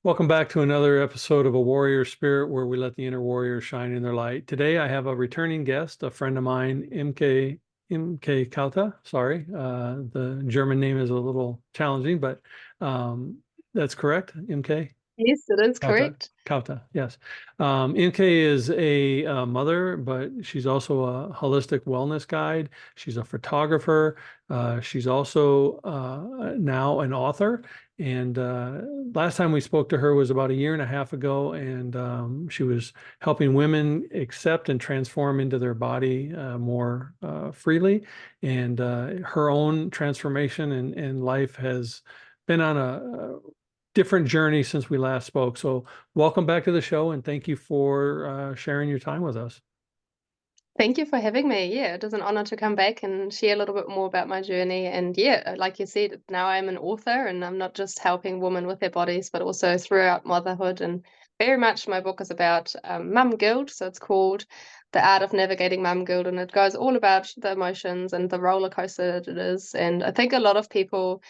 Welcome back to another episode of A Warrior Spirit, where we let the inner warrior shine in their light. Today, I have a returning guest, a friend of mine, Imke Kauta. Sorry, the German name is a little challenging, but that's correct, Imke. Yes, it is Kauta. correct. Kauta, yes. Imke is a, mother, but she's also a holistic wellness guide. She's a photographer. She's also now an author. And last time we spoke to her was about a year and a half ago, and she was helping women accept and transform into their body more freely. And her own transformation and life has been on a different journey since we last spoke. So welcome back to the show, and thank you for sharing your time with us. Thank you for having me. Yeah, it is an honor to come back and share a little bit more about my journey. And yeah, like you said, now I'm an author and I'm not just helping women with their bodies, but also throughout motherhood. And very much my book is about mum guilt. So it's called The Art of Navigating Mum Guilt. And it goes all about the emotions and the roller coaster that it is. And I think a lot of people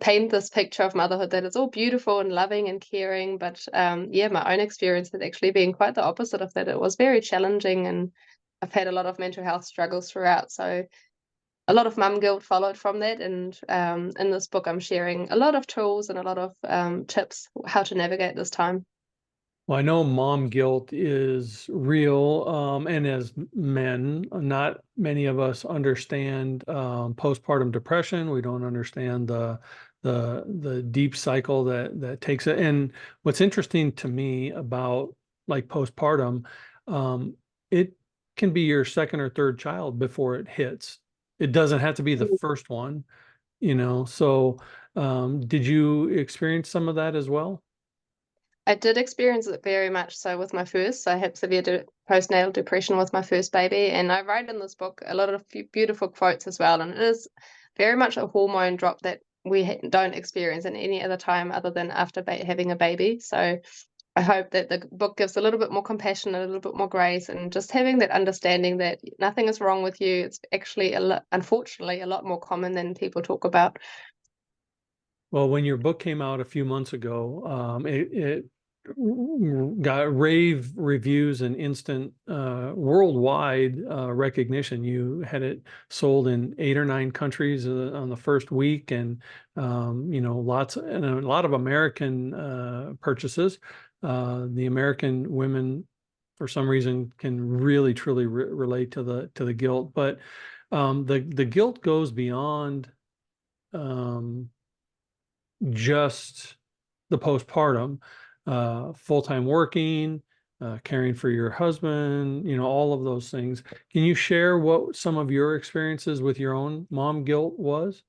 paint this picture of motherhood that it's all beautiful and loving and caring. But yeah, my own experience has actually been quite the opposite of that. It was very challenging and I've had a lot of mental health struggles throughout. So a lot of mum guilt followed from that. And in this book, I'm sharing a lot of tools and a lot of tips how to navigate this time. Well, I know mom guilt is real, and as men, not many of us understand postpartum depression. We don't understand the deep cycle that takes it. And what's interesting to me about like postpartum, it can be your second or third child before it hits. It doesn't have to be the first one, you know. So, did you experience some of that as well? I did experience it very much so with my first. I had severe postnatal depression with my first baby, and I write in this book a lot of beautiful quotes as well. And it is very much a hormone drop that we don't experience in any other time other than after having a baby. So I hope that the book gives a little bit more compassion, a little bit more grace, and just having that understanding that nothing is wrong with you. It's actually, unfortunately, a lot more common than people talk about. Well, when your book came out a few months ago, it got rave reviews and instant worldwide recognition. You had it sold in 8 or 9 countries on the first week, and lots and a lot of American purchases. The American women, for some reason, can really truly relate to the guilt, but the guilt goes beyond. Um, just the postpartum, full-time working, caring for your husband, all of those things. Can you share what some of your experiences with your own mom guilt was?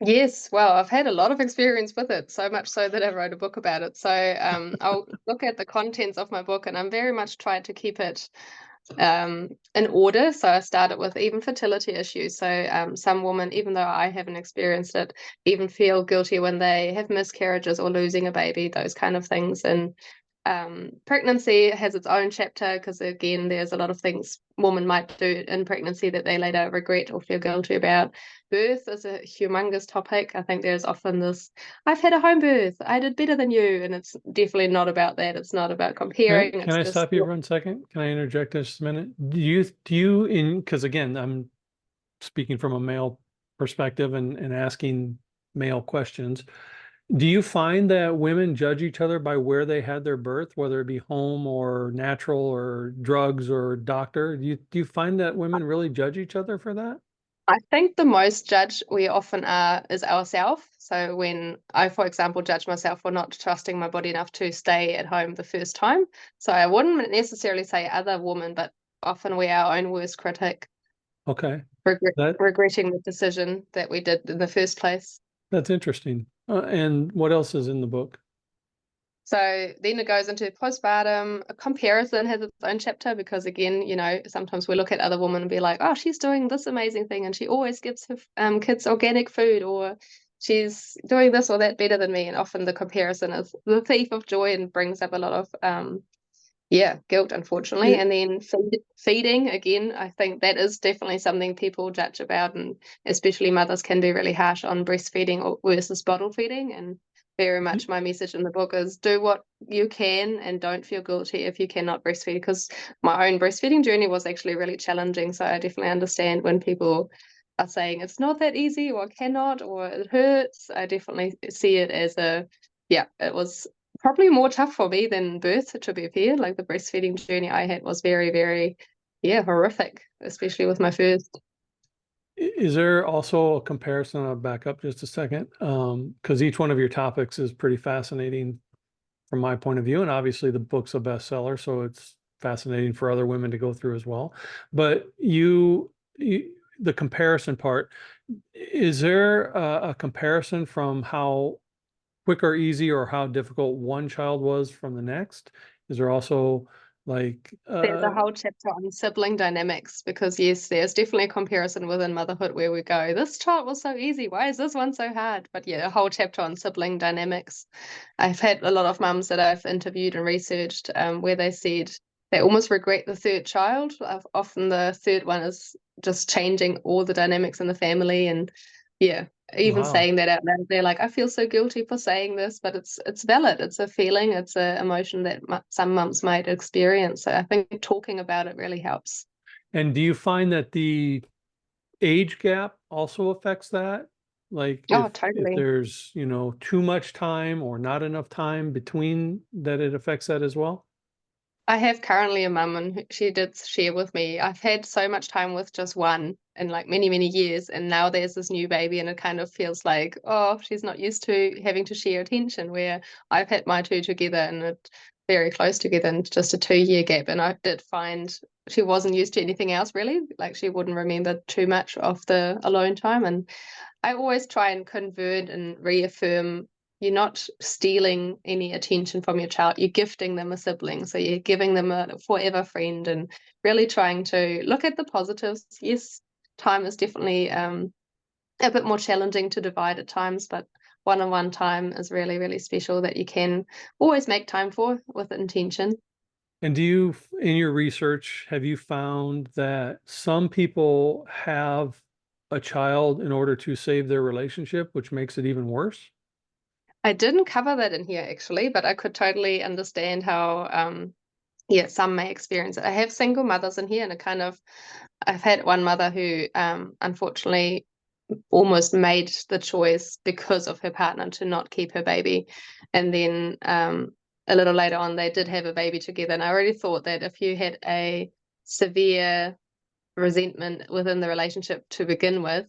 Yes, well, I've had a lot of experience with it, so much so that I wrote a book about it. So I'll look at the contents of my book, and I'm very much trying to keep it in order. So I started with even fertility issues. So some women, even though I haven't experienced it, even feel guilty when they have miscarriages or losing a baby, those kind of things. And pregnancy has its own chapter because again, there's a lot of things women might do in pregnancy that they later regret or feel guilty about. Birth is a humongous topic. I think there's often this, I've had a home birth, I did better than you, and it's definitely not about that. It's not about comparing. Can It's I just stop you for 1 second? Can I interject just a minute? Do you in because again, I'm speaking from a male perspective and asking male questions. Do you find that women judge each other by where they had their birth, whether it be home or natural or drugs or doctor? Do you find that women really judge each other for that? I think the most judged we often are is ourselves. So when I, for example, judge myself for not trusting my body enough to stay at home the first time. So I wouldn't necessarily say other women, but often we're our own worst critic, Okay. That regretting the decision that we did in the first place. that's interesting. And what else is in the book? So then it goes into postpartum. A comparison has its own chapter because, again, sometimes we look at other women and be like, oh, she's doing this amazing thing and she always gives her kids organic food, or she's doing this or that better than me. And often the comparison is the thief of joy and brings up a lot of, yeah, guilt, unfortunately. It, And then feeding, again, I think that is definitely something people judge about. And especially mothers can be really harsh on breastfeeding versus bottle feeding. And very much my message in the book is do what you can and don't feel guilty if you cannot breastfeed, because my own breastfeeding journey was actually really challenging. So I definitely understand when people are saying it's not that easy or cannot or it hurts. I definitely see it as yeah, it was probably more tough for me than birth, to be fair. Like the breastfeeding journey I had was very, very, yeah, horrific, especially with my first. Is there also a comparison? I'll back up just a second, because each one of your topics is pretty fascinating from my point of view, and obviously the book's a bestseller, so it's fascinating for other women to go through as well. But the comparison part, is there a comparison from how quick or easy or how difficult one child was from the next? Is there also like There's a whole chapter on sibling dynamics because, yes, there's definitely a comparison within motherhood where we go, this child was so easy. Why is this one so hard? But yeah, a whole chapter on sibling dynamics. I've had a lot of mums that I've interviewed and researched where they said they almost regret the third child. Often the third one is just changing all the dynamics in the family. And yeah, even wow? saying that out loud, they're like, I feel so guilty for saying this, but it's valid. It's a feeling, it's an emotion that some mums might experience. So I think talking about it really helps. And do you find that the age gap also affects that? Like Oh, if totally. there's, too much time or not enough time between that, it affects that as well? I have currently a mum, and she did share with me. I've had so much time with just one in like many, many years, and now there's this new baby, and it kind of feels like, oh, she's not used to having to share attention. Where I've had my two together and it very close together in just a 2 year gap, and I did find she wasn't used to anything else really. Like she wouldn't remember too much of the alone time, and I always try and convert and reaffirm you're not stealing any attention from your child. You're gifting them a sibling. So you're giving them a forever friend and really trying to look at the positives. Yes, time is definitely a bit more challenging to divide at times, but one-on-one time is really, really special that you can always make time for with intention. And in your research, have you found that some people have a child in order to save their relationship, which makes it even worse? I didn't cover that in here actually, but I could totally understand how yeah, some may experience it. I have single mothers in here, and it kind of I've had one mother who unfortunately almost made the choice because of her partner to not keep her baby. And then a little later on, they did have a baby together. And I already thought that if you had a severe resentment within the relationship to begin with,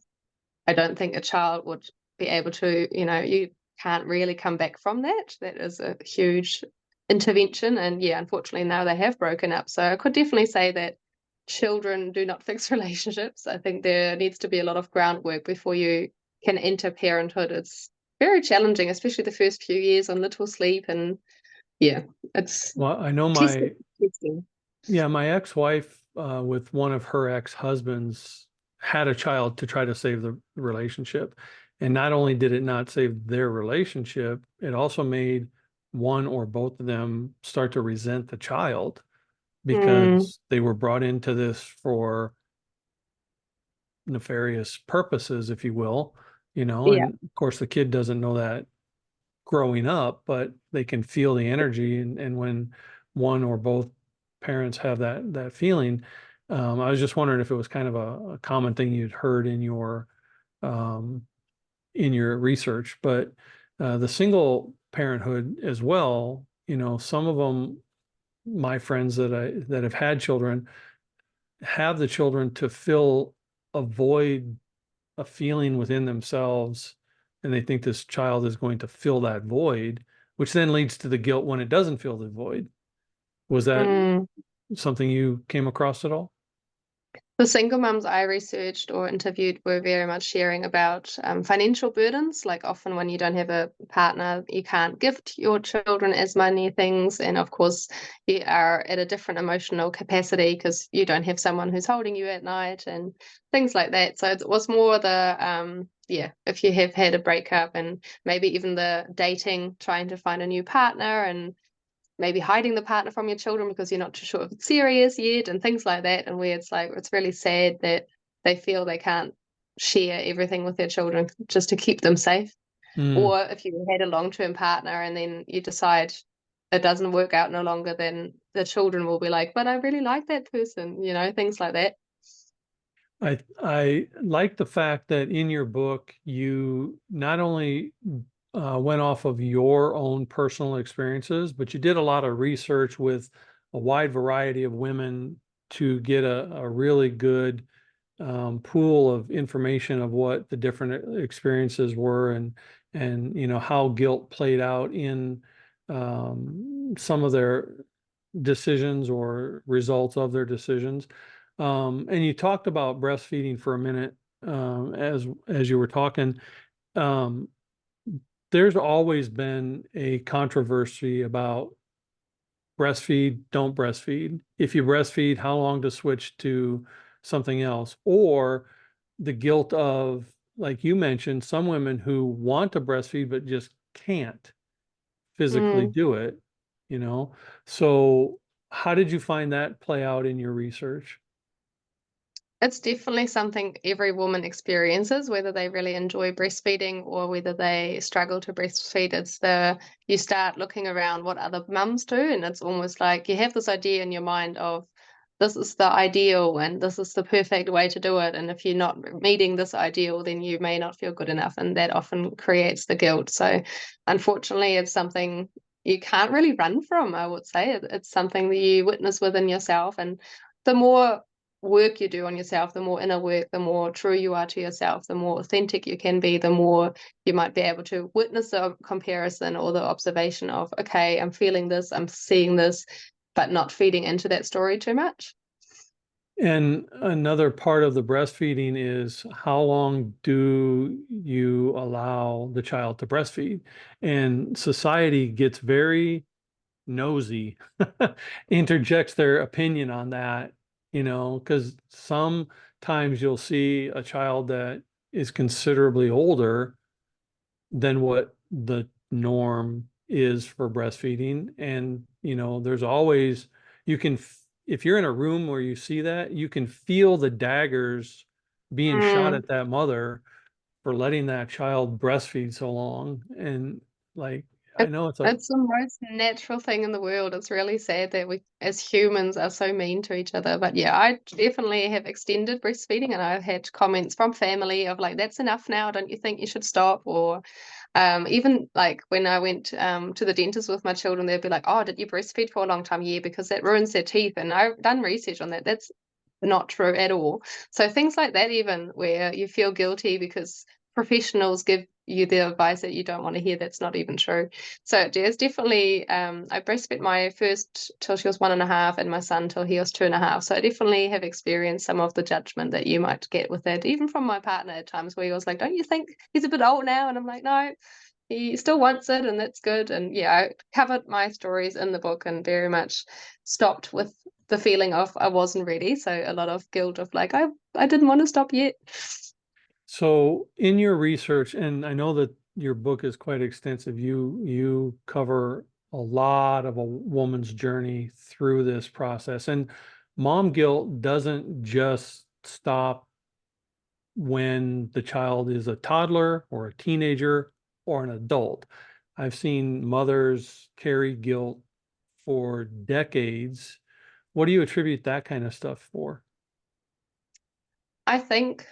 I don't think a child would be able to, you can't really come back from that. That is a huge intervention. And yeah, unfortunately, now they have broken up. So I could definitely say that children do not fix relationships. I think there needs to be a lot of groundwork before you can enter parenthood. It's very challenging, especially the first few years on little sleep. And yeah, it's Well, I know testing. testing. my ex-wife, with one of her ex-husbands, had a child to try to save the relationship. And not only did it not save their relationship, it also made one or both of them start to resent the child Mm, because they were brought into this for nefarious purposes, if you will, yeah. and of course the kid doesn't know that growing up, but they can feel the energy. And when one or both parents have that feeling, I was just wondering if it was kind of a common thing you'd heard um, in your research. But the single parenthood as well, some of them, my friends that have had children, have the children to fill a void, a feeling within themselves, and they think this child is going to fill that void, which then leads to the guilt when it doesn't fill the void. Was that Mm. something you came across at all? The single mums I researched or interviewed were very much sharing about financial burdens. Like often when you don't have a partner, you can't gift your children as many things. And of course, you are at a different emotional capacity because you don't have someone who's holding you at night and things like that. So it was more yeah, if you have had a breakup and maybe even the dating, trying to find a new partner and maybe hiding the partner from your children because you're not too sure if it's serious yet and things like that, and where it's like it's really sad that they feel they can't share everything with their children just to keep them safe. Mm. Or if you had a long-term partner and then you decide it doesn't work out no longer, then the children will be like, but I really like that person, things like that. I like the fact that in your book you not only went off of your own personal experiences, but you did a lot of research with a wide variety of women to get a really good pool of information of what the different experiences were, and how guilt played out in some of their decisions or results of their decisions. And you talked about breastfeeding for a minute, as you were talking. Um, there's always been a controversy about breastfeed, don't breastfeed. If you breastfeed, how long to switch to something else? Or the guilt of, like you mentioned, some women who want to breastfeed but just can't physically Mm. do it, you know? So how did you find that play out in your research? It's definitely something every woman experiences, whether they really enjoy breastfeeding or whether they struggle to breastfeed. You start looking around what other mums do, and it's almost like you have this idea in your mind of this is the ideal and this is the perfect way to do it. And if you're not meeting this ideal, then you may not feel good enough. And that often creates the guilt. So unfortunately, it's something you can't really run from, I would say. It's something that you witness within yourself. And the more work you do on yourself, the more inner work, the more true you are to yourself, the more authentic you can be, the more you might be able to witness a comparison or the observation of, okay, I'm feeling this, I'm seeing this, but not feeding into that story too much. And another part of the breastfeeding is how long do you allow the child to breastfeed? And society gets very nosy, interjects their opinion on that, because sometimes you'll see a child that is considerably older than what the norm is for breastfeeding. And, there's always, if you're in a room where you see that, you can feel the daggers being shot Mm. at that mother for letting that child breastfeed so long. And like, I It know it's a it's the most natural thing in the world. It's really sad that we as humans are so mean to each other. But yeah, I definitely have extended breastfeeding and I've had comments from family of like, that's enough now, don't you think you should stop? Or even like when I went to the dentist with my children, they'd be like, oh, did you breastfeed for a long time? Yeah, because that ruins their teeth. And I've done research on that. That's not true at all. So things like that, even where you feel guilty because professionals give you the advice that you don't want to hear, that's not even true. So there's definitely, I breastfed my first till she was 1.5 and my son till he was 2.5. So I definitely have experienced some of the judgment that you might get with that, even from my partner at times where he was like, don't you think he's a bit old now? And I'm like, no, he still wants it and that's good. And yeah, I covered my stories in the book and very much stopped with the feeling of I wasn't ready. So a lot of guilt of like, I didn't want to stop yet. So in your research, and I know that your book is quite extensive, you cover a lot of a woman's journey through this process. And mom guilt doesn't just stop when the child is a toddler or a teenager or an adult. I've seen mothers carry guilt for decades. What do you attribute that kind of stuff for? I think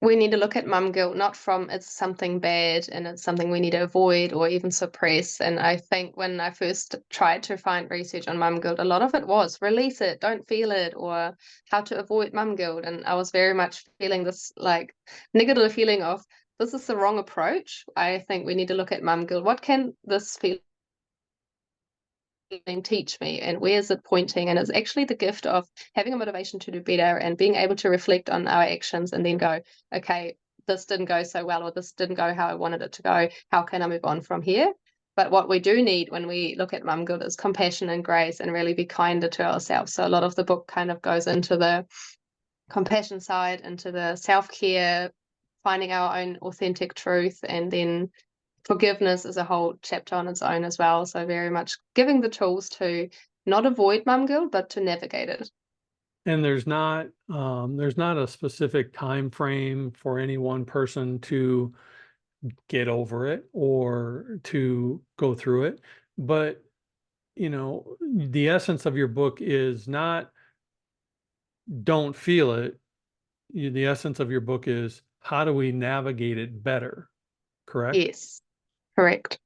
we need to look at mum guilt not from it's something bad and it's something we need to avoid or even suppress. And I think when I first tried to find research on mum guilt, a lot of it was release it, don't feel it, or how to avoid mum guilt. And I was very much feeling this like negative feeling of this is the wrong approach. I think we need to look at mum guilt. What can this feeling teach me and where is it pointing? And it's actually the gift of having a motivation to do better and being able to reflect on our actions and then go, okay, this didn't go so well or this didn't go how I wanted it to go. How can I move on from here? But what we do need when we look at mum guilt is compassion and grace and really be kinder to ourselves. So a lot of the book kind of goes into the compassion side, into the self-care, finding our own authentic truth, and then forgiveness is a whole chapter on its own as well. So very much giving the tools to not avoid mum guilt, but to navigate it. And there's not a specific time frame for any one person to get over it or to go through it. But, the essence of your book is not don't feel it. The essence of your book is how do we navigate it better, correct? Yes, correct.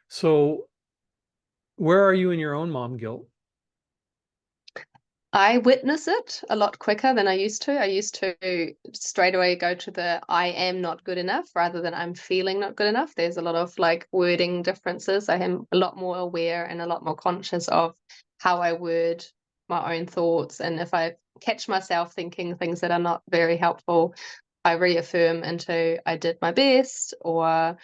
So, where are you in your own mom guilt? I witness it a lot quicker than I used to. I used to straight away go to the I am not good enough rather than I'm feeling not good enough. There's a lot of like wording differences. I am a lot more aware and a lot more conscious of how I word my own thoughts. And if I catch myself thinking things that are not very helpful, I reaffirm into I did my best or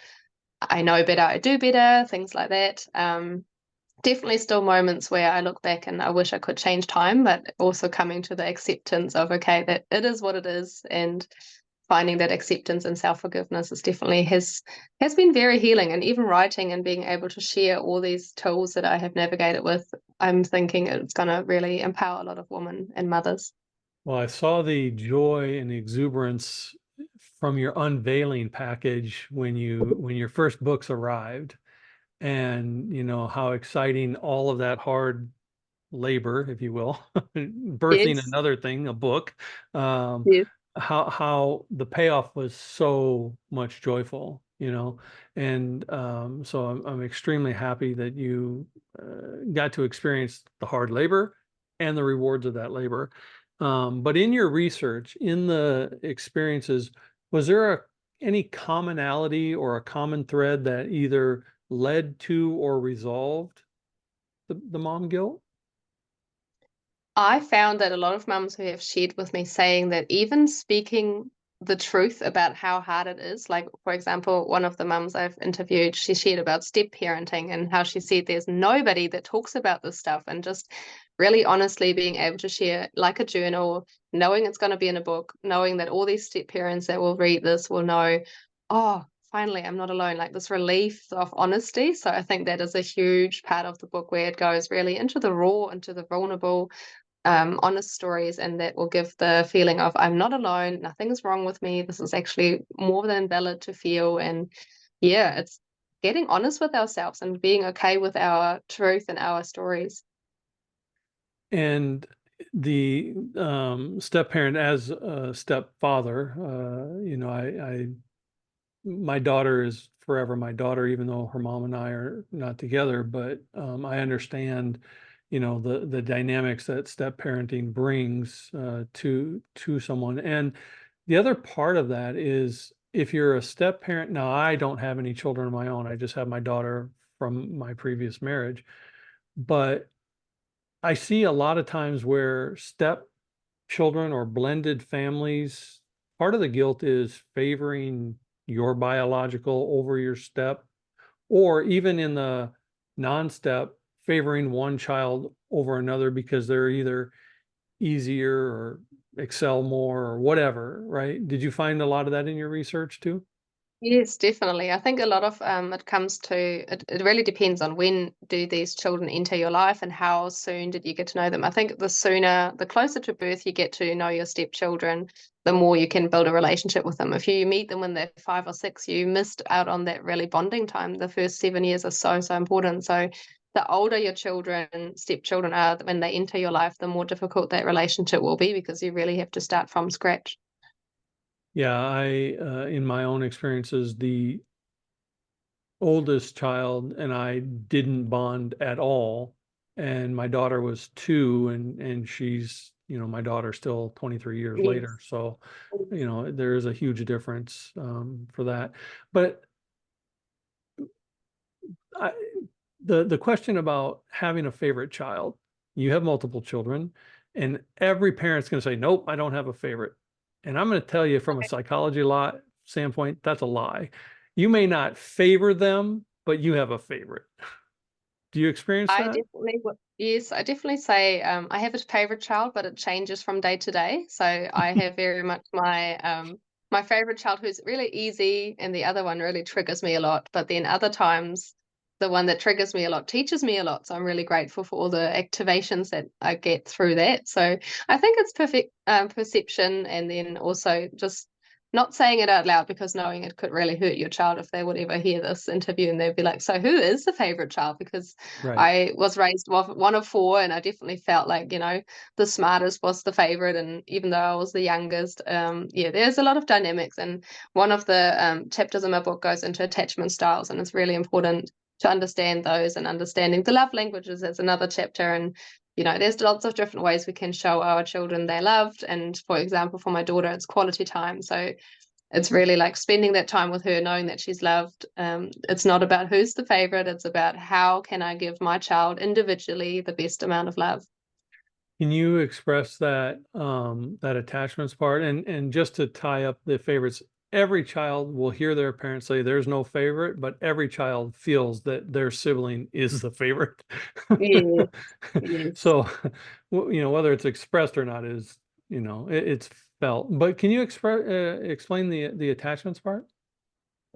I know better, I do better, things like that. Definitely still moments where I look back and I wish I could change time, but also coming to the acceptance of, okay, that it is what it is, and finding that acceptance and self-forgiveness is definitely has been very healing. And even writing and being able to share all these tools that I have navigated with, I'm thinking it's going to really empower a lot of women and mothers. Well, I saw the joy and the exuberance from your unveiling package when your first books arrived, and how exciting all of that hard labor, if you will, birthing Yes, another thing, a book, um, yes, how the payoff was so much joyful, and so I'm extremely happy that you got to experience the hard labor and the rewards of that labor. But in your research, in the experiences, was there any commonality or a common thread that either led to or resolved the mom guilt? I found that a lot of mums who have shared with me saying that even speaking the truth about how hard it is, like for example, one of the mums I've interviewed, she shared about step parenting and how she said there's nobody that talks about this stuff, and just really honestly being able to share like a journal, knowing it's going to be in a book, knowing that all these step parents that will read this will know, oh, finally, I'm not alone, like this relief of honesty. So I think that is a huge part of the book where it goes really into the raw, into the vulnerable, honest stories, and that will give the feeling of I'm not alone, nothing's wrong with me. This is actually more than valid to feel. And yeah, it's getting honest with ourselves and being okay with our truth and our stories. And the step parent as a stepfather, my daughter is forever my daughter, even though her mom and I are not together. But I understand, the dynamics that step parenting brings to someone. And the other part of that is if you're a step parent. Now, I don't have any children of my own. I just have my daughter from my previous marriage. But I see a lot of times where step children or blended families, part of the guilt is favoring your biological over your step, or even in the non-step, favoring one child over another because they're either easier or excel more or whatever, right? Did you find a lot of that in your research too? Yes, definitely. I think a lot of it comes to it really depends on when do these children enter your life and how soon did you get to know them. I think the sooner, the closer to birth you get to know your stepchildren, the more you can build a relationship with them. If you meet them when they're 5 or 6, you missed out on that really bonding time. The first 7 years are so, so important. So the older your children, stepchildren are, when they enter your life, the more difficult that relationship will be because you really have to start from scratch. Yeah, in my own experiences, the oldest child and I didn't bond at all. And my daughter was 2, and she's, my daughter's still 23 years later. Yes. So, there is a huge difference for that. But I, the question about having a favorite child, you have multiple children, and every parent's going to say, nope, I don't have a favorite. And I'm going to tell you from a psychology lot standpoint, that's a lie. You may not favor them, but you have a favorite. Do you experience I that? definitely would. Yes, I definitely say I have a favorite child, but it changes from day to day. So I have very much my favorite child who's really easy, and the other one really triggers me a lot. But then other times, the one that triggers me a lot teaches me a lot. So I'm really grateful for all the activations that I get through that. So I think it's perfect perception, and then also just not saying it out loud because knowing it could really hurt your child if they would ever hear this interview and they'd be like, so who is the favorite child? Because Right. I was raised one of four and I definitely felt like, the smartest was the favorite. And even though I was the youngest, yeah, there's a lot of dynamics. And one of the chapters in my book goes into attachment styles, and it's really important to understand those, and understanding the love languages is another chapter. And there's lots of different ways we can show our children they're loved. And for example, for my daughter, it's quality time. So it's really like spending that time with her, knowing that she's loved. It's not about who's the favorite. It's about how can I give my child individually the best amount of love. Can you express that that attachments part? And just to tie up the favorites, every child will hear their parents say there's no favorite, but every child feels that their sibling is the favorite. Yes, yes. So, whether it's expressed or not is, it's felt. But can you explain the attachments part?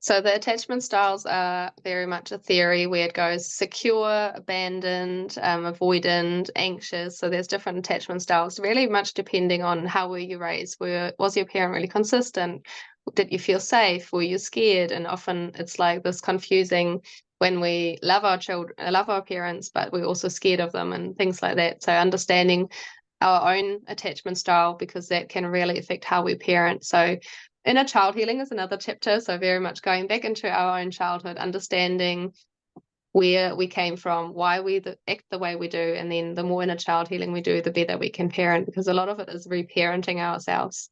So the attachment styles are very much a theory where it goes secure, abandoned, avoidant, anxious. So there's different attachment styles, really much depending on how were you raised. Was your parent really consistent? Did you feel safe? Were you scared? And often it's like this confusing when we love our children, love our parents, but we're also scared of them and things like that. So understanding our own attachment style, because that can really affect how we parent. So inner child healing is another chapter. So very much going back into our own childhood, understanding where we came from, why we act the way we do. And then the more inner child healing we do, the better we can parent, because a lot of it is reparenting ourselves.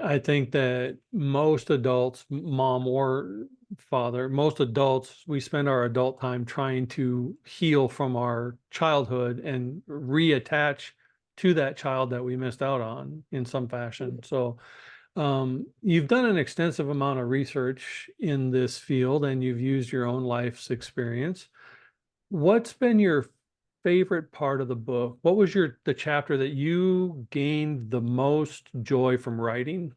I think that most adults, mom or father, most adults, we spend our adult time trying to heal from our childhood and reattach to that child that we missed out on in some fashion. So, you've done an extensive amount of research in this field and you've used your own life's experience. What's been your favorite part of the book? What was the chapter that you gained the most joy from writing?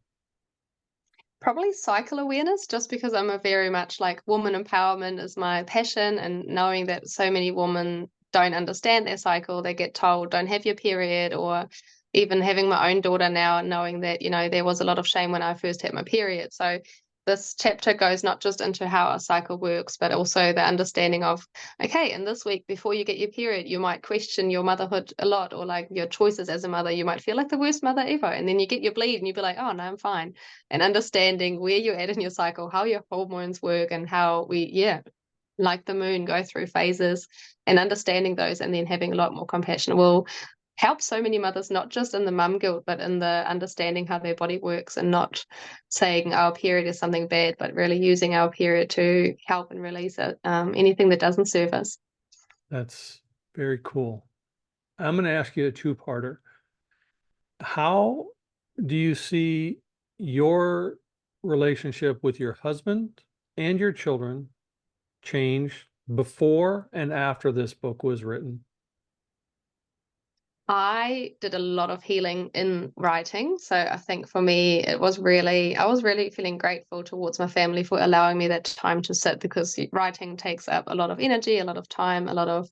Probably cycle awareness, just because I'm a very much like woman empowerment is my passion, and knowing that so many women don't understand their cycle, they get told don't have your period, or even having my own daughter now, knowing that, there was a lot of shame when I first had my period. So this chapter goes not just into how a cycle works, but also the understanding of, okay, in this week before you get your period, you might question your motherhood a lot, or like your choices as a mother. You might feel like the worst mother ever. And then you get your bleed and you be like, oh, no, I'm fine. And understanding where you're at in your cycle, how your hormones work, and how we, yeah, like the moon, go through phases, and understanding those, and then having a lot more compassion will help so many mothers, not just in the mum guilt, but in the understanding how their body works, and not saying our period is something bad, but really using our period to help and release it, anything that doesn't serve us. That's very cool. I'm going to ask you a two-parter. How do you see your relationship with your husband and your children change before and after this book was written? I did a lot of healing in writing. So I think for me, I was really feeling grateful towards my family for allowing me that time to sit, because writing takes up a lot of energy, a lot of time, a lot of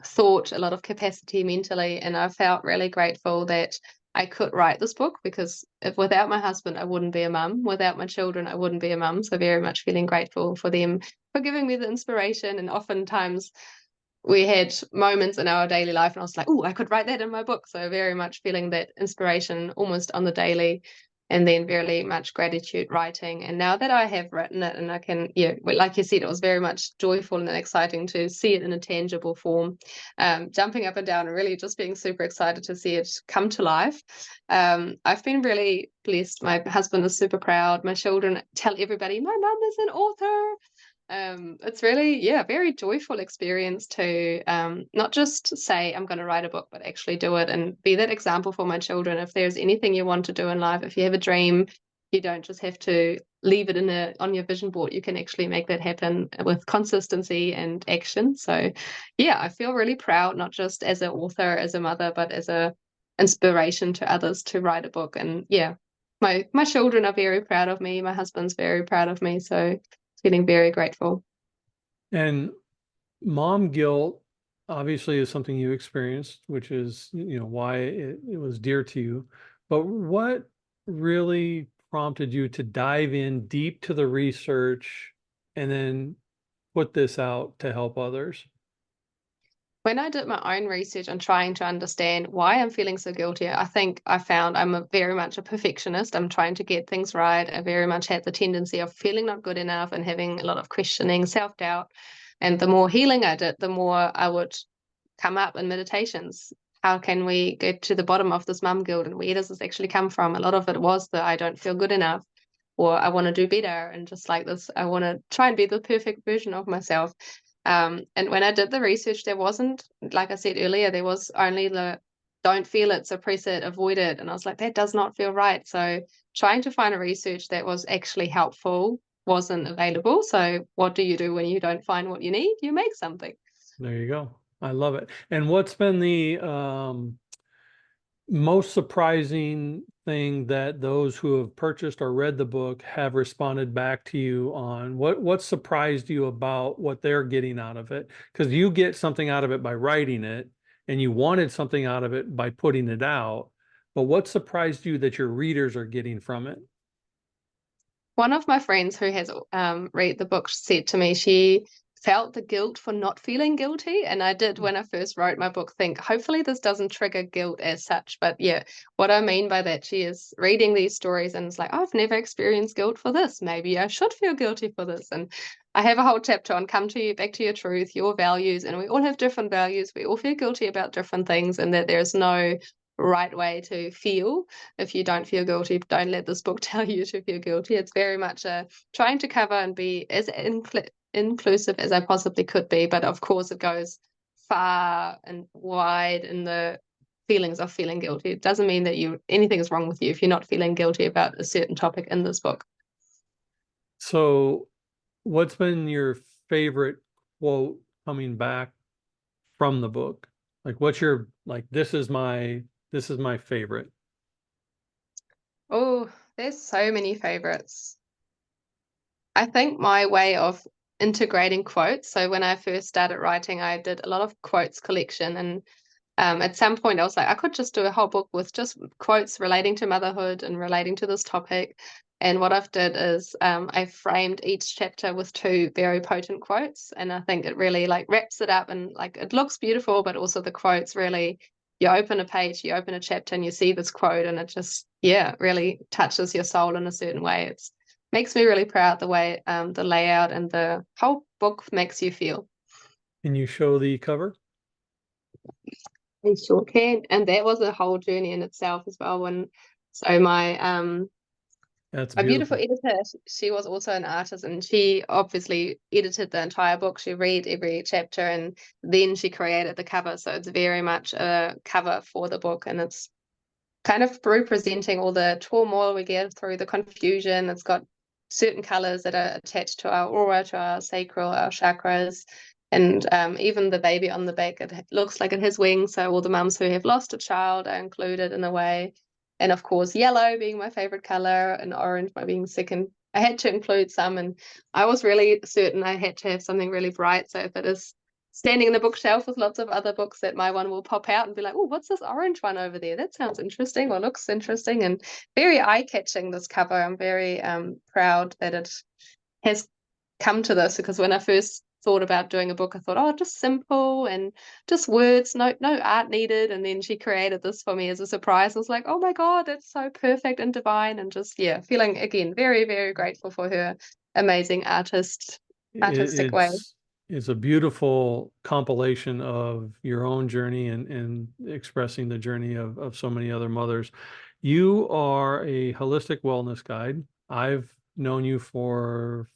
thought, a lot of capacity mentally. And I felt really grateful that I could write this book, because if without my husband, I wouldn't be a mum. Without my children, I wouldn't be a mum. So very much feeling grateful for them for giving me the inspiration. And oftentimes we had moments in our daily life and I was like, oh, I could write that in my book. So very much feeling that inspiration almost on the daily, and then very much gratitude writing. And now that I have written it, and I can, yeah, like you said, it was very much joyful and exciting to see it in a tangible form, jumping up and down and really just being super excited to see it come to life. I've been really blessed. My husband is super proud. My children tell everybody, my mum is an author. It's really, yeah, very joyful experience to not just say I'm going to write a book, but actually do it and be that example for my children. If there's anything you want to do in life, if you have a dream, you don't just have to leave it on your vision board. You can actually make that happen with consistency and action. So yeah, I feel really proud, not just as an author, as a mother, but as a inspiration to others to write a book. And yeah, my children are very proud of me. My husband's very proud of me. So feeling very grateful. And mom guilt obviously is something you experienced, which is, why it was dear to you. But what really prompted you to dive in deep to the research and then put this out to help others? When I did my own research on trying to understand why I'm feeling so guilty, I think I found I'm very much a perfectionist. I'm trying to get things right. I very much had the tendency of feeling not good enough and having a lot of questioning, self-doubt. And the more healing I did, the more I would come up in meditations. How can we get to the bottom of this mum guilt and where does this actually come from? A lot of it was that I don't feel good enough or I want to do better. And just like this, I want to try and be the perfect version of myself. And when I did the research, there wasn't, like I said earlier, there was only the don't feel it, suppress it, avoid it. And I was like, that does not feel right. So trying to find a research that was actually helpful wasn't available. So what do you do when you don't find what you need? You make something. There you go. I love it. And what's been the most surprising thing that those who have purchased or read the book have responded back to you on? What surprised you about what they're getting out of it? Because you get something out of it by writing it, and you wanted something out of it by putting it out. But what surprised you that your readers are getting from it? One of my friends who has read the book said to me she felt the guilt for not feeling guilty. And I did, when I first wrote my book, think hopefully this doesn't trigger guilt as such. But yeah, what I mean by that, she is reading these stories and it's like, oh, I've never experienced guilt for this. Maybe I should feel guilty for this. And I have a whole chapter on come to you, back to your truth, your values. And we all have different values. We all feel guilty about different things, and that there's no right way to feel. If you don't feel guilty, don't let this book tell you to feel guilty. It's very much trying to cover and be as inclusive as I possibly could be. But of course, it goes far and wide in the feelings of feeling guilty. It doesn't mean that anything is wrong with you if you're not feeling guilty about a certain topic in this book. So, what's been your favorite quote coming back from the book? Like, what's your like? This is my favorite. Oh, there's so many favorites. I think my way of integrating quotes. So when I first started writing, I did a lot of quotes collection, and at some point I was like, I could just do a whole book with just quotes relating to motherhood and relating to this topic. And what I've did is I framed each chapter with two very potent quotes, and I think it really like wraps it up and like it looks beautiful, but also the quotes really. You open a page, you open a chapter, and you see this quote, and it just yeah really touches your soul in a certain way. It's makes me really proud the way the layout and the whole book makes you feel. Can you show the cover? I sure can. And that was a whole journey in itself as well. When so That's my beautiful beautiful. editor, she was also an artist, and she obviously edited the entire book. She read every chapter and then she created the cover. So it's very much a cover for the book, and it's kind of representing all the turmoil we get through, the confusion. It's got certain colors that are attached to our aura, to our sacral, our chakras. And even the baby on the back, it looks like it has wings. So all the mums who have lost a child are included in a way. And of course, yellow being my favorite color and orange my being second. I had to include some, and I was really certain I had to have something really bright. So if it is standing in a bookshelf with lots of other books, that my one will pop out and be like, oh, what's this orange one over there? That sounds interesting or looks interesting, and very eye-catching, this cover. I'm very proud that it has come to this, because when I first thought about doing a book, I thought, oh, just simple and just words, no art needed. And then she created this for me as a surprise. I was like, oh my God, that's so perfect and divine. And just, yeah, feeling again very, very grateful for her amazing It, artistic way. it's a beautiful compilation of your own journey and expressing the journey of so many other mothers. You are a holistic wellness guide. I've known you for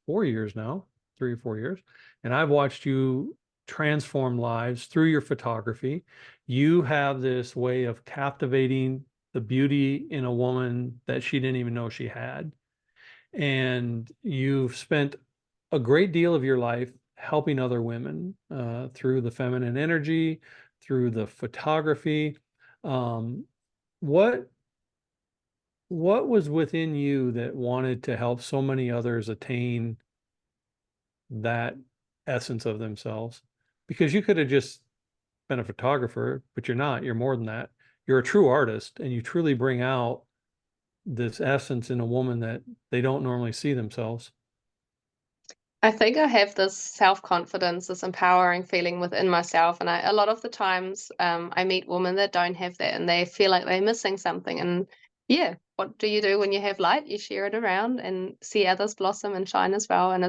4 years now, 3 or 4 years, and I've watched you transform lives through your photography. You have this way of captivating the beauty in a woman that she didn't even know she had. And you've spent a great deal of your life helping other women through the feminine energy, through the photography. Um, what what was within you that wanted to help so many others attain that essence of themselves? Because you could have just been a photographer, but you're not. You're more than that. You're a true artist, and you truly bring out this essence in a woman that they don't normally see themselves. I think I have this self-confidence, this empowering feeling within myself, and a lot of the times, I meet women that don't have that, and they feel like they're missing something. And yeah, what do you do when you have light? You share it around and see others blossom and shine as well. And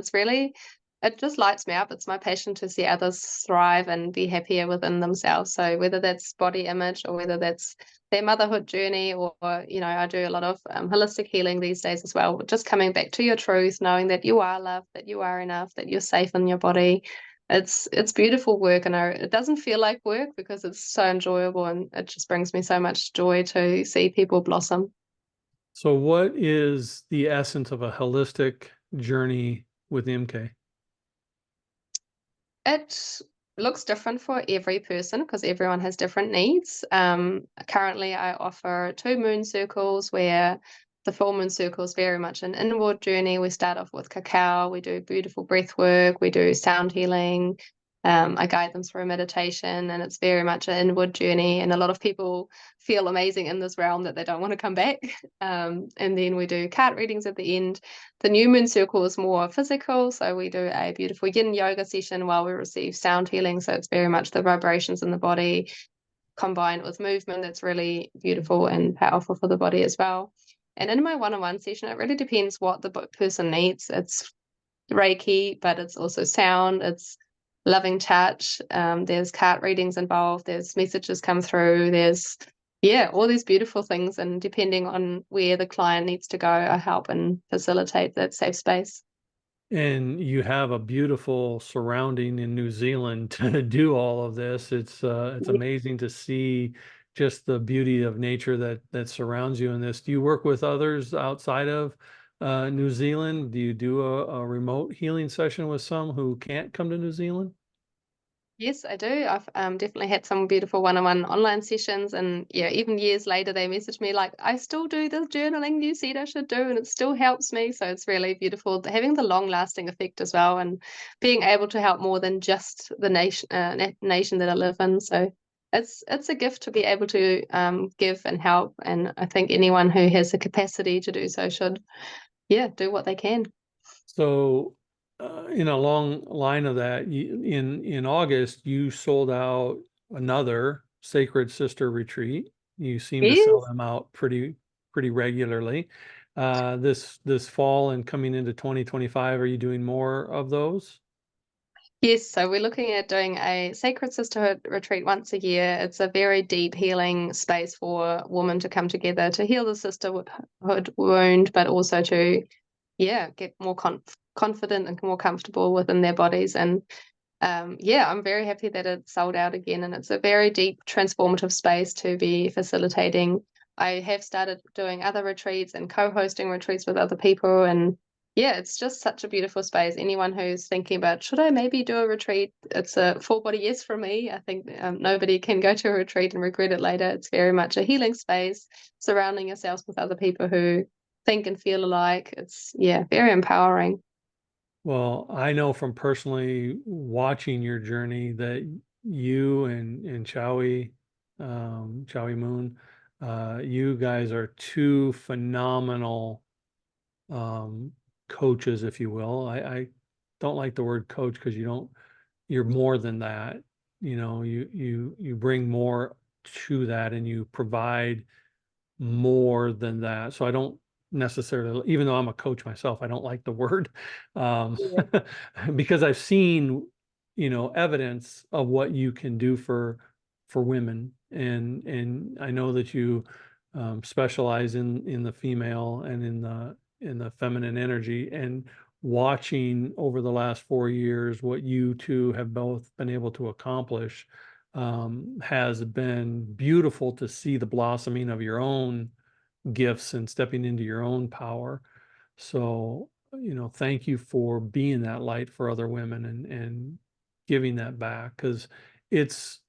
it just lights me up. It's my passion to see others thrive and be happier within themselves. So whether that's body image or whether that's their motherhood journey, or I do a lot of holistic healing these days as well. Just coming back to your truth, knowing that you are loved, that you are enough, that you're safe in your body. It's beautiful work, and it doesn't feel like work because it's so enjoyable, and it just brings me so much joy to see people blossom. So what is the essence of a holistic journey with Imke? It looks different for every person because everyone has different needs. Currently, I offer 2 moon circles where the full moon circle is very much an inward journey. We start off with cacao, we do beautiful breath work, we do sound healing. I guide them through meditation, and it's very much an inward journey. And a lot of people feel amazing in this realm that they don't want to come back. And then we do card readings at the end. The new moon circle is more physical, so we do a beautiful yin yoga session while we receive sound healing. So it's very much the vibrations in the body combined with movement that's really beautiful and powerful for the body as well. And in my one-on-one session, it really depends what the person needs. It's Reiki, but it's also sound, it's loving touch. There's card readings involved, there's messages come through, there's yeah, all these beautiful things. And depending on where the client needs to go, I help and facilitate that safe space. And you have a beautiful surrounding in New Zealand to do all of this. It's amazing to see just the beauty of nature that surrounds you in this. Do you work with others outside of New Zealand? Do you do a remote healing session with some who can't come to New Zealand? Yes, I do. I've definitely had some beautiful one-on-one online sessions, and yeah, even years later, they message me like, "I still do the journaling you said I should do, and it still helps me." So it's really beautiful having the long-lasting effect as well, and being able to help more than just the nation that I live in. So it's a gift to be able to give and help, and I think anyone who has the capacity to do so should, yeah, do what they can. So, in a long line of that, in August, you sold out another Sacred Sister retreat. You seem to sell Yes. them out pretty regularly. This fall and coming into 2025, are you doing more of those? Yes, so we're looking at doing a sacred sisterhood retreat once a year. It's a very deep healing space for women to come together to heal the sisterhood wound, but also to, yeah, get more confident and more comfortable within their bodies. And yeah, I'm very happy that it's sold out again. And it's a very deep, transformative space to be facilitating. I have started doing other retreats and co-hosting retreats with other people. And yeah, it's just such a beautiful space. Anyone who's thinking about, should I maybe do a retreat? It's a full body yes for me. I think nobody can go to a retreat and regret it later. It's very much a healing space, surrounding yourselves with other people who think and feel alike. It's, yeah, very empowering. Well, I know from personally watching your journey that you and Chowie Moon, you guys are two phenomenal um, coaches, if you will. I don't like the word coach because you're more than that. You bring more to that and you provide more than that. So I don't necessarily, even though I'm a coach myself, I don't like the word um, Yeah. because I've seen, evidence of what you can do for women, and I know that you specialize in the female and in the feminine energy. And watching over the last 4 years what you two have both been able to accomplish has been beautiful to see the blossoming of your own gifts and stepping into your own power. So, thank you for being that light for other women and giving that back because it's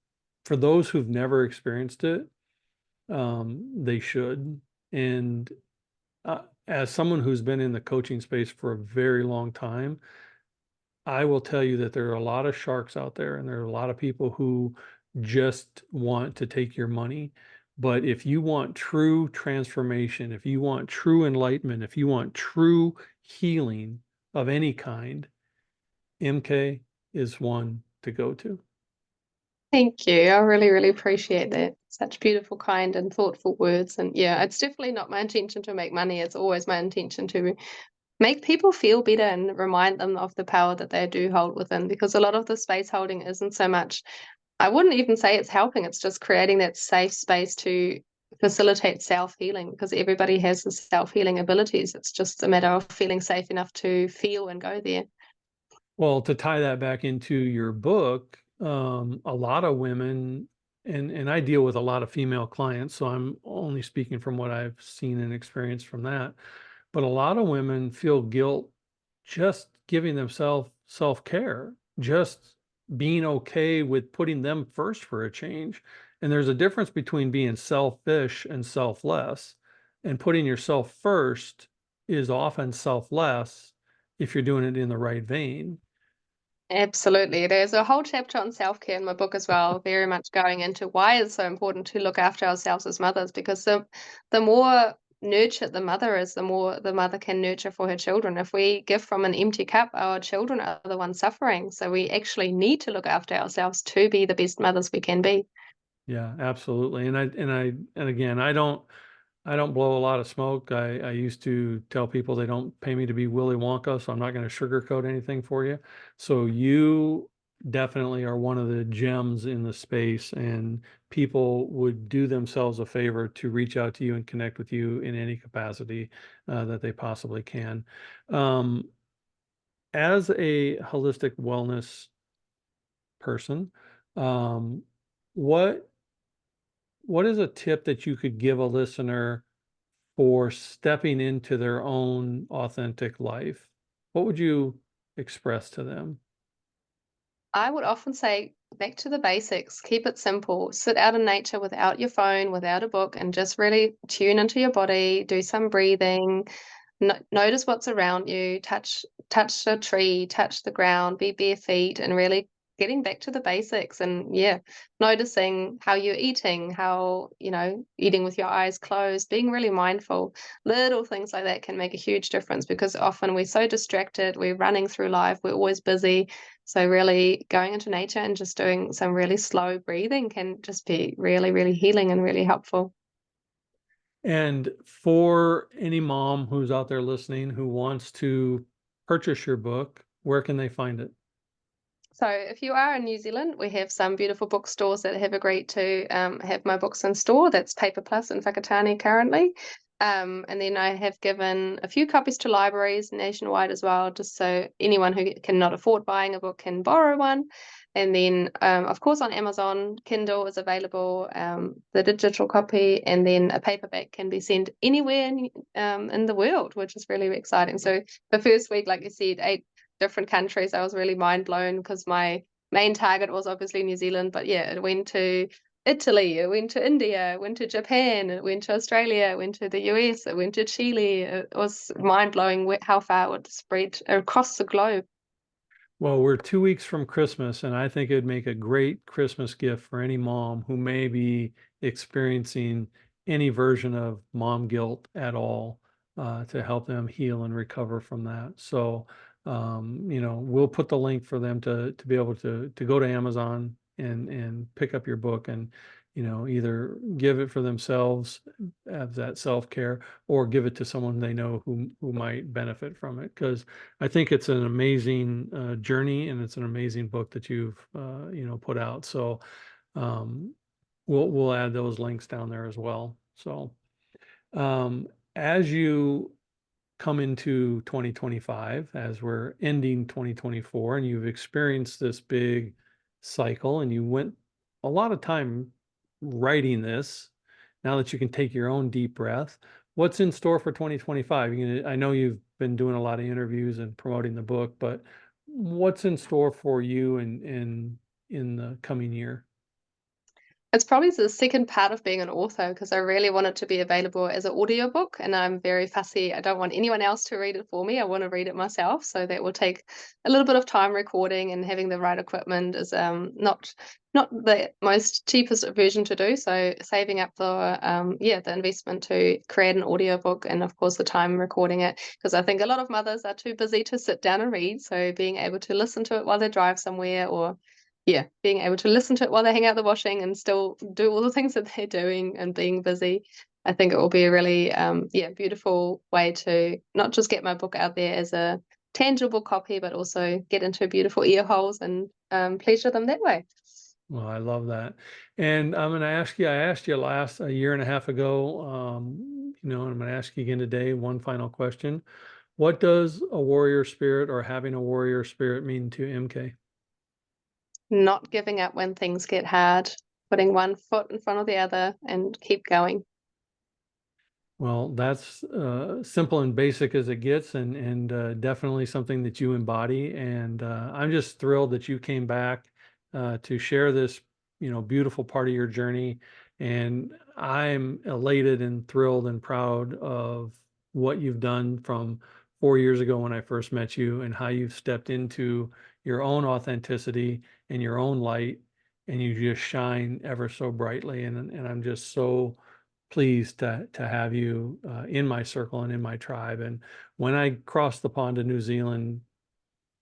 for those who've never experienced it, they should. And as someone who's been in the coaching space for a very long time, I will tell you that there are a lot of sharks out there, and there are a lot of people who just want to take your money. But if you want true transformation, if you want true enlightenment, if you want true healing of any kind, MK is one to go to. Thank you. I really, really appreciate that. Such beautiful, kind, and thoughtful words. And yeah, it's definitely not my intention to make money. It's always my intention to make people feel better and remind them of the power that they do hold within, because a lot of the space holding isn't so much, I wouldn't even say it's helping, it's just creating that safe space to facilitate self-healing, because everybody has the self-healing abilities. It's just a matter of feeling safe enough to feel and go there. Well, to tie that back into your book, a lot of women, and I deal with a lot of female clients, so I'm only speaking from what I've seen and experienced from that. But a lot of women feel guilt just giving themselves self-care, just being okay with putting them first for a change. And there's a difference between being selfish and selfless. And putting yourself first is often selfless if you're doing it in the right vein. Absolutely. There's a whole chapter on self-care in my book as well, very much going into why it's so important to look after ourselves as mothers, because the more nurtured the mother is, the more the mother can nurture for her children. If we give from an empty cup, our children are the ones suffering. So we actually need to look after ourselves to be the best mothers we can be. Yeah, absolutely. And again, I don't blow a lot of smoke. I used to tell people they don't pay me to be Willy Wonka, so I'm not going to sugarcoat anything for you. So you definitely are one of the gems in the space, and people would do themselves a favor to reach out to you and connect with you in any capacity that they possibly can. Um, as a holistic wellness person, um, what what is a tip that you could give a listener for stepping into their own authentic life? What would you express to them? I would often say back to the basics, keep it simple. Sit out in nature without your phone, without a book, and just really tune into your body, do some breathing, notice what's around you, touch a tree, touch the ground, be bare feet, and really getting back to the basics. And yeah, noticing how you're eating, how, eating with your eyes closed, being really mindful. Little things like that can make a huge difference, because often we're so distracted, we're running through life, we're always busy. So really going into nature and just doing some really slow breathing can just be really, really healing and really helpful. And for any mom who's out there listening who wants to purchase your book, where can they find it? So if you are in New Zealand, we have some beautiful bookstores that have agreed to have my books in store. That's Paper Plus in Whakatane currently. And then I have given a few copies to libraries nationwide as well, just so anyone who cannot afford buying a book can borrow one. And then, of course, on Amazon, Kindle is available, the digital copy, and then a paperback can be sent anywhere in the world, which is really exciting. So the first week, like you said, 8 different countries. I was really mind blown because my main target was obviously New Zealand, but yeah, it went to Italy, it went to India, it went to Japan, it went to Australia, it went to the US, it went to Chile. It was mind blowing how far it would spread across the globe. Well, we're 2 weeks from Christmas, and I think it'd make a great Christmas gift for any mom who may be experiencing any version of mom guilt at all, to help them heal and recover from that. So, we'll put the link for them to be able to go to Amazon and pick up your book and, either give it for themselves as that self-care or give it to someone they know who might benefit from it. Because I think it's an amazing journey, and it's an amazing book that you've put out. So um, we'll add those links down there as well. So um, as you come into 2025, as we're ending 2024, and you've experienced this big cycle, and you went a lot of time writing this, now that you can take your own deep breath, what's in store for 2025? I know you've been doing a lot of interviews and promoting the book, but what's in store for you in the coming year? It's probably the second part of being an author because I really want it to be available as an audiobook, and I'm very fussy. I don't want anyone else to read it for me. I want to read it myself. So that will take a little bit of time recording, and having the right equipment is not the most cheapest version to do. So saving up the investment to create an audiobook, and of course the time recording it, because I think a lot of mothers are too busy to sit down and read. So being able to listen to it while they drive somewhere, or yeah, being able to listen to it while they hang out the washing and still do all the things that they're doing and being busy. I think it will be a really, beautiful way to not just get my book out there as a tangible copy, but also get into beautiful ear holes and pleasure them that way. Well, I love that. And I'm going to ask you, I asked you last a year and a half ago, and I'm going to ask you again today, one final question. What does a warrior spirit or having a warrior spirit mean to MK? Not giving up when things get hard, putting one foot in front of the other and keep going. Well, that's simple and basic as it gets, and definitely something that you embody. And I'm just thrilled that you came back to share this, beautiful part of your journey. And I'm elated and thrilled and proud of what you've done from 4 years ago when I first met you, and how you've stepped into your own authenticity and your own light, and you just shine ever so brightly. And I'm just so pleased to have you in my circle and in my tribe. And when I cross the pond to New Zealand,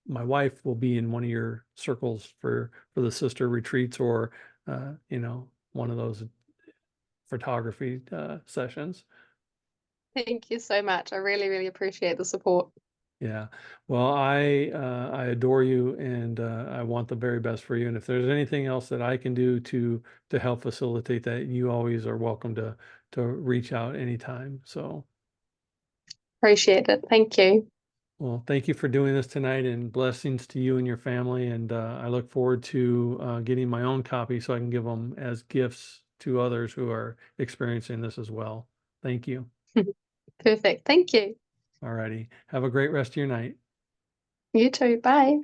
my wife will be in one of your circles for the sister retreats, or one of those photography sessions. Thank you so much. I really, really appreciate the support. Yeah. Well, I adore you, and I want the very best for you. And if there's anything else that I can do to help facilitate that, you always are welcome to reach out anytime. So, Appreciate it. Thank you. well, thank you for doing this tonight, and blessings to you and your family. And I look forward to getting my own copy so I can give them as gifts to others who are experiencing this as well. Thank you. Perfect. Thank you. All righty. Have a great rest of your night. You too. Bye.